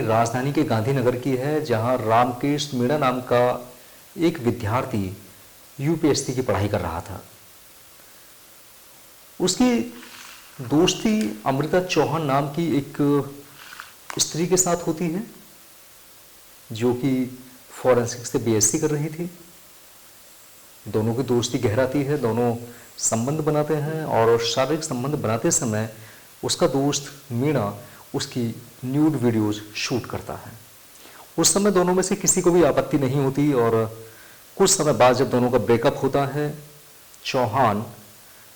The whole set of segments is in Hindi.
हमारी राजधानी के गांधीनगर की है, जहां रामकेश मीणा नाम का एक विद्यार्थी यूपीएससी की पढ़ाई कर रहा था। उसकी दोस्ती अमृता चौहान नाम की एक स्त्री के साथ होती है, जो कि फॉरेंसिक से बीएससी कर रही थी। दोनों की दोस्ती गहराती है, दोनों संबंध बनाते हैं और शारीरिक संबंध बनाते समय उसका दोस्त मीणा उसकी न्यूड वीडियोज शूट करता है। उस समय दोनों में से किसी को भी आपत्ति नहीं होती और कुछ समय बाद जब दोनों का ब्रेकअप होता है, चौहान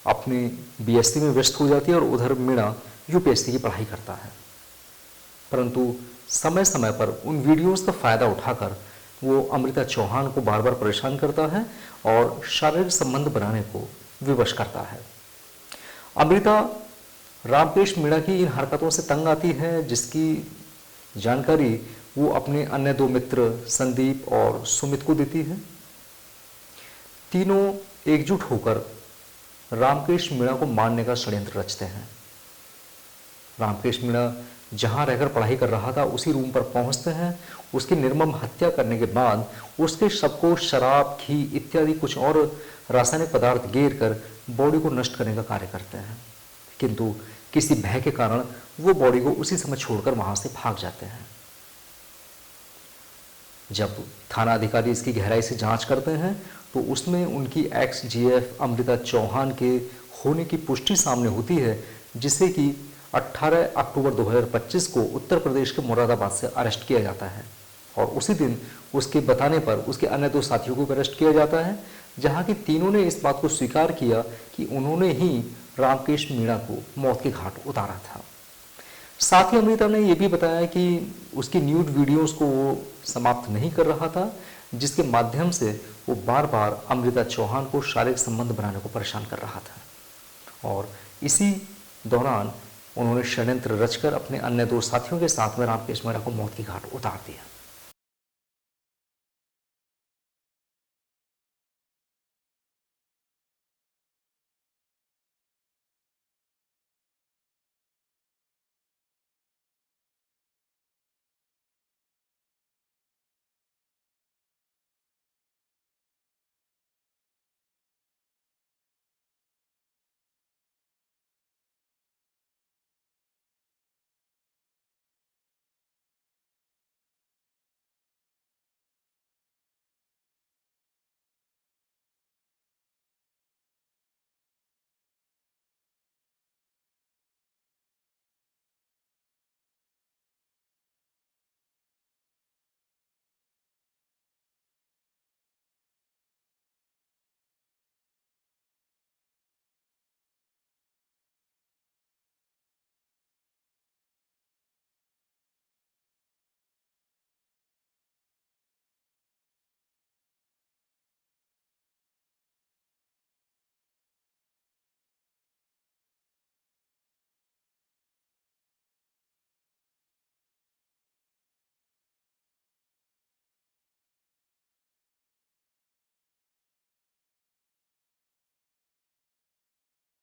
अपनी बीएससी में व्यस्त हो जाती है और उधर मीणा यूपीएससी की पढ़ाई करता है। परंतु समय समय पर उन वीडियोस का फ़ायदा उठाकर वो अमृता चौहान को बार बार परेशान करता है और शारीरिक संबंध बनाने को विवश करता है। अमृता रामकेश मीणा की इन हरकतों से तंग आती है, जिसकी जानकारी वो अपने अन्य दो मित्र संदीप और सुमित को देती है। तीनों एकजुट होकर रामकेश मीणा को मारने का षड्यंत्र रचते हैं। रामकेश मीणा जहां रहकर पढ़ाई कर रहा था उसी रूम पर पहुंचते हैं। उसकी निर्मम हत्या करने के बाद उसके शव को शराब, घी इत्यादि कुछ और रासायनिक पदार्थ गेर कर बॉडी को नष्ट करने का कार्य करते हैं, किंतु किसी भय के कारण वो बॉडी को उसी समय छोड़कर वहां से भाग जाते हैं। जब थाना अधिकारी इसकी गहराई से जांच करते हैं तो उसमें उनकी एक्स जीएफ अमृता चौहान के होने की पुष्टि सामने होती है, जिसे कि 18 अक्टूबर 2025 को उत्तर प्रदेश के मुरादाबाद से अरेस्ट किया जाता है और उसी दिन उसके बताने पर उसके अन्य दो साथियों को भी अरेस्ट किया जाता है, जहां की तीनों ने इस बात को स्वीकार किया कि उन्होंने ही रामकेश मीणा को मौत के घाट उतारा था। साथ ही अमृता ने यह भी बताया कि उसकी न्यूड वीडियोस को वो समाप्त नहीं कर रहा था, जिसके माध्यम से वो बार बार अमृता चौहान को शारीरिक संबंध बनाने को परेशान कर रहा था और इसी दौरान उन्होंने षड्यंत्र रचकर अपने अन्य दो साथियों के साथ में रामकेश मीणा को मौत की घाट उतार दिया।